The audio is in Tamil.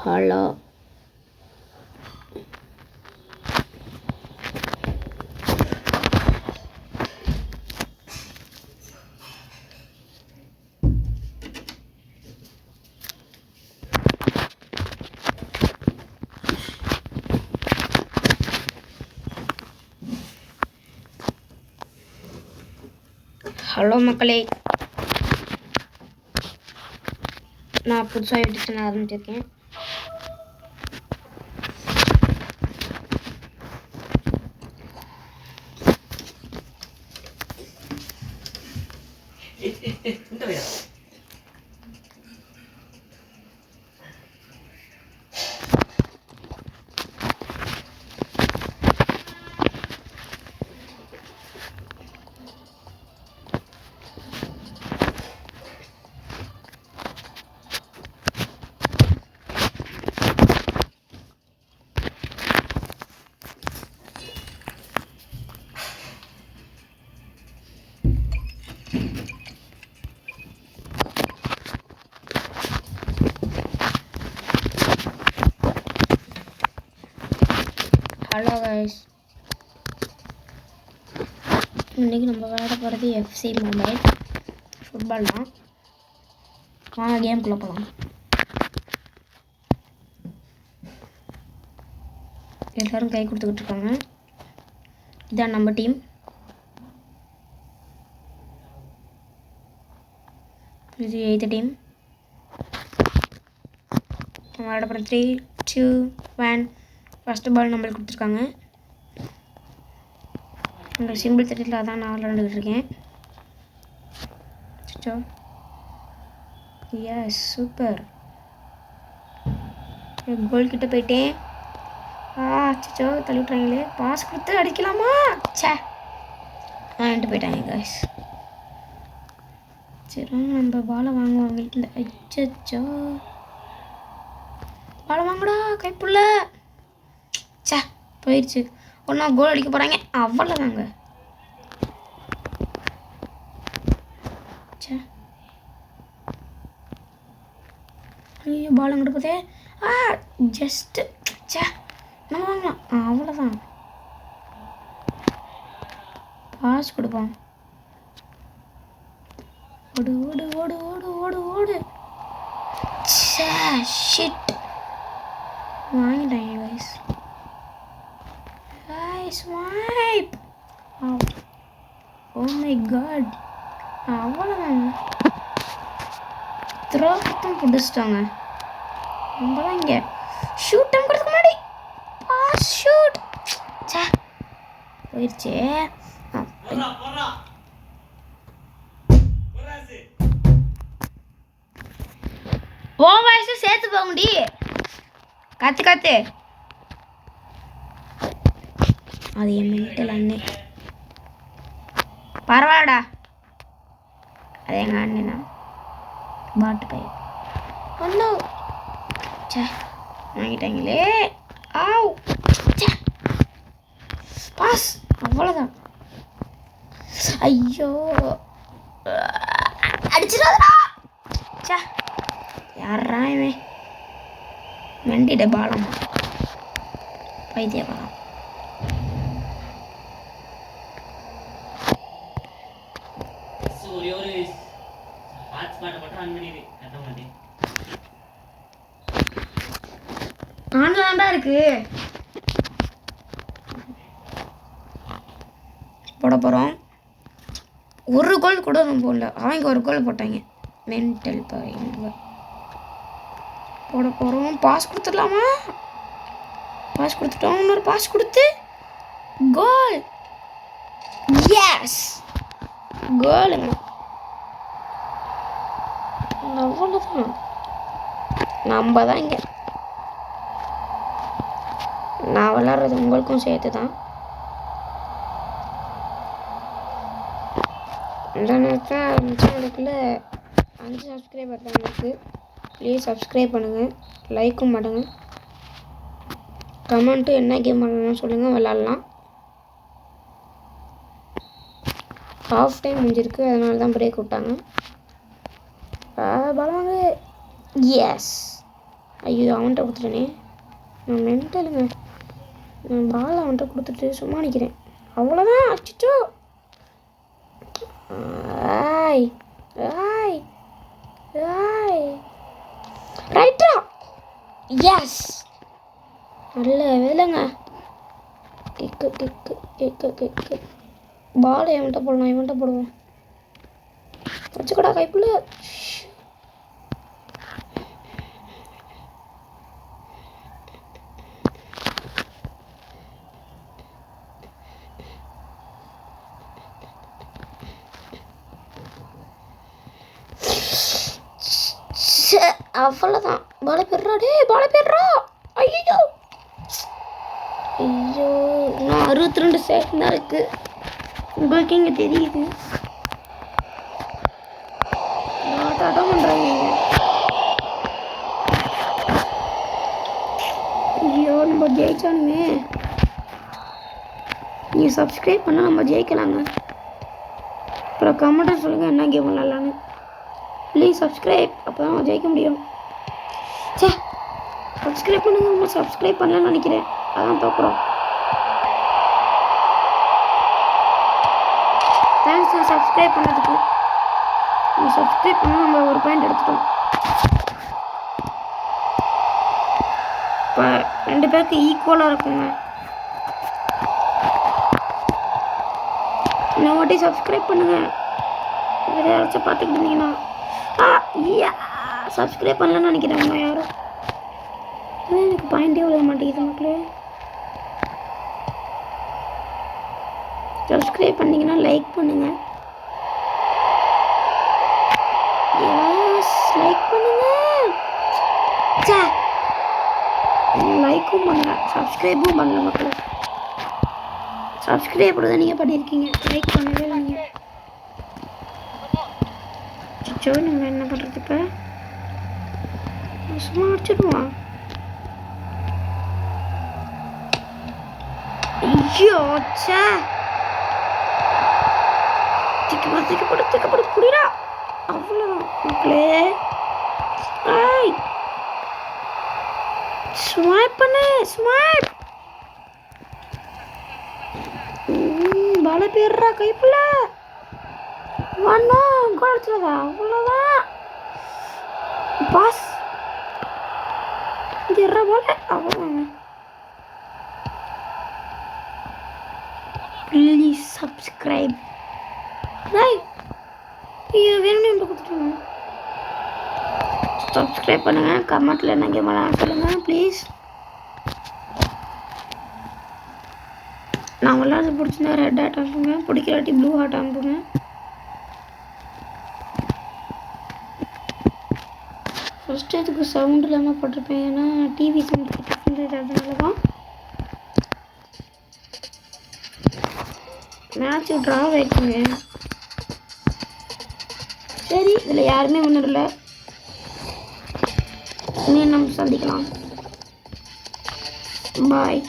ஹலோ ஹலோ மக்களே, நான் புதுசாக யூடியூப் சேனல் ஆரம்பிச்சிருக்கேன். ஹலோ கைஸ், இன்றைக்கி நம்ம விளையாட போகிறது எஃப்சி மொபைல் ஃபுட்பால் தான். வாங்க கேம்குள்ளே போகலாம். எல்லோரும் கை கொடுத்துக்கிட்டு இருக்காங்க. இதான் நம்ம டீம். இது 8th டீம். நம்ம விளையாட போகிற 3, 2, 1. ஃபஸ்ட்டு பால் நம்மளுக்கு கொடுத்துருக்காங்க. உங்களுக்கு சிம்பிள் தெரியல, அதான் நான் விளையாண்டுக்கிட்டு இருக்கேன். சிச்சோ, எஸ் சூப்பர். கோல் கிட்ட போயிட்டேன். சிச்சோ தள்ளி விட்றாங்களே. பாஸ் கொடுத்து அடிக்கலாமா? சே, வாங்கிட்டு போயிட்டாங்க காய்ஸ். சரி, நம்ம பாலை வாங்குவோம் வீட்டில். அச்சோ, பாலை வாங்கடா கைப்புள்ள. சே, போயிடுச்சு. ஒன்றா கோல் அடிக்க போகிறாங்க, அவ்வளோதாங்க. சே, ஐயோ பால் அங்கிட்டு போதே. ஜஸ்ட்டு சே, நம்ம வாங்கலாம், அவ்வளோதான். பாஸ் கொடுப்போம். ஓடு ஓடு ஓடு ஓடு ஓடு ஓடு. சே, ஷிட், வாங்கிட்டாங்க guys. Swipe. Oh my god, அவ்வளோதாங்க. த்ரோட்டும் பிடிச்சிட்டாங்க. நம்மதான் இங்கே ஷூட் டைம் கொடுக்க முன்னாடி பாஸ் ஷூட். சே, போயிடுச்சே. ஓ வயசு சேர்த்து போக முடி. கத்து கத்து. அது என் மென்டல் அண்ணே. பரவாயில்லடா, அது எங்கள் அண்ணனா பாட்டு பையன். ஒன்னோ சே, வாங்கிட்டாங்களே. ஆவ் சே, பாஸ், அவ்வளோதான். ஐயோ அடிச்சிடாதடா. சே, யாரா இவன்? மெண்டிட பாலம் பைத்தியக்காரன். ஆன்லைன்டா இருக்கு. போட போகிறோம். ஒரு கோல் கூட போடல, அவங்க ஒரு கோல் போட்டாங்க. மென்டல் பையன். போட போகிறோம். பாஸ் கொடுத்துடலாமா? பாஸ் கொடுத்துட்டோம். இன்னொரு பாஸ் கொடுத்து கோல். எஸ், கோலுங்க. அவ்வளோதான். நம்ம தான் இங்கே. நான் விளாட்றது உங்களுக்கும் சேர்த்து தான். இந்த நேரத்தில் சேனலுக்குள்ள 5 சப்ஸ்கிரைபர் தான் இருக்குது. ப்ளீஸ் சப்ஸ்கிரைப் பண்ணுங்கள், லைக்கும் பண்ணுங்கள், கமெண்ட்டு என்ன கேம் பண்ணணும்னு சொல்லுங்கள், விளாட்லாம். ஹாஃப் டைம் முடிஞ்சிருக்கு, அதனால தான் பிரேக் விட்டாங்க. பலவாங்க. எஸ், ஐயோ அவன்கிட்ட கொடுத்துட்டேனே, நான் மென்டலுங்க. நான் பால் அவன்கிட்ட கொடுத்துட்டு சும்மா நிற்கிறேன், அவ்வளோதான். அச்சிச்சோ. ஆய் ஆய் ஆய் ரைட்டா. எஸ், நல்ல வேலைங்க. Kick kick kick kick. Ball இவன்கிட்ட போடலாம், இவன்கிட்ட போடுவோம். வச்சுக்கடா கைப்புள்ள. அவ்வளோதான். பாலை பெறா, டே பாலை பெறா. ஐயோ ஐயோ, இன்னும் 62 செகண்ட் தான் இருக்கு. உங்களுக்கு இங்கே தெரியுது ஆட்டம் பண்ணுறாங்க. ஐயோ நம்ம ஜெயிச்சானுமே. நீங்கள் சப்ஸ்கிரைப் பண்ணால் நம்ம ஜெயிக்கலாங்க. அப்புறம் கமெண்ட்டில் சொல்லுங்கள் என்ன கேம் விளாட்லான்னு. ப்ளீஸ் சப்ஸ்கிரைப், அப்போ தான் நம்ம ஜெயிக்க முடியும். சே, சப்ஸ்கிரைப் பண்ணுங்க. நம்ம சப்ஸ்கிரைப் பண்ணலன்னு நினைக்கிறேன், அதான் தோக்குறோம். தேங்க்ஸ் நான் சப்ஸ்கிரைப் பண்ணதுக்கு. நம்ம சப்ஸ்கிரைப் பண்ணால் நம்ம ஒரு பாயிண்ட் எடுத்துட்டோம். இப்போ 2 பேருக்கு ஈக்குவலாக இருக்குங்க. இன்னும் வாட்டி சப்ஸ்கிரைப் பண்ணுங்கள். வேறு யாராச்சும் பார்த்துக்கிட்டு இருந்தீங்கன்னா. சப்ஸ்கிரைப் பண்ணலன்னு நினைக்கிறேன் யாரும். எனக்கு பாயிண்டே விட மாட்டேங்குது மக்களே. சப்ஸ்கிரைப் பண்ணிங்கன்னா லைக் பண்ணுங்கள். லைக் பண்ணுங்க. லைக்கும் பண்ணல, சப்ஸ்கிரைபும் பண்ணல மக்களே. சப்ஸ்கிரைப் தான் நீங்கள் பண்ணியிருக்கீங்க, லைக் பண்ணவே இல்லைங்க. சிச்சோ, நம்ம என்ன பண்ணுறது இப்போ? சும்மா அடிச்சிடுவான். ஐயோ சே, திக்கப்படு புரியுதா? அவ்வளோதான் மக்களே. ஐய், ஸ்வைப் பண்ணு, ஸ்வைப். பால பேர்றா கைப்புள்ள. வாண்ணா குழச்சிடாதா, அவ்வளோதான். பாஸ் எற போல, அவ்வளோதாங்க. Please subscribe. வேணும்னு கொடுத்துருங்க. சப்ஸ்கிரைப் பண்ணுங்கள். கமெண்ட்டில் என்ன கேம் சொல்லுங்கள் ப்ளீஸ். நான் விளாட்றது பிடிச்சிருந்தா ரெட் ஹார்ட் அனுப்புங்க, பிடிக்கலாட்டி ப்ளூ ஹார்ட் அனுப்புங்க. ஃபஸ்ட்டு இதுக்கு சவுண்ட் இல்லாமல் போட்டிருப்பேன், ஏன்னா டிவி சவுண்ட் போட்டிருப்பேன், அதனால தான். மேட்ச் ட்ரா ஆயிடுச்சுங்க. சரி, இதில் யாருமே முன்னேறல. இன்னும் நம்ம சந்திக்கலாம். பாய்.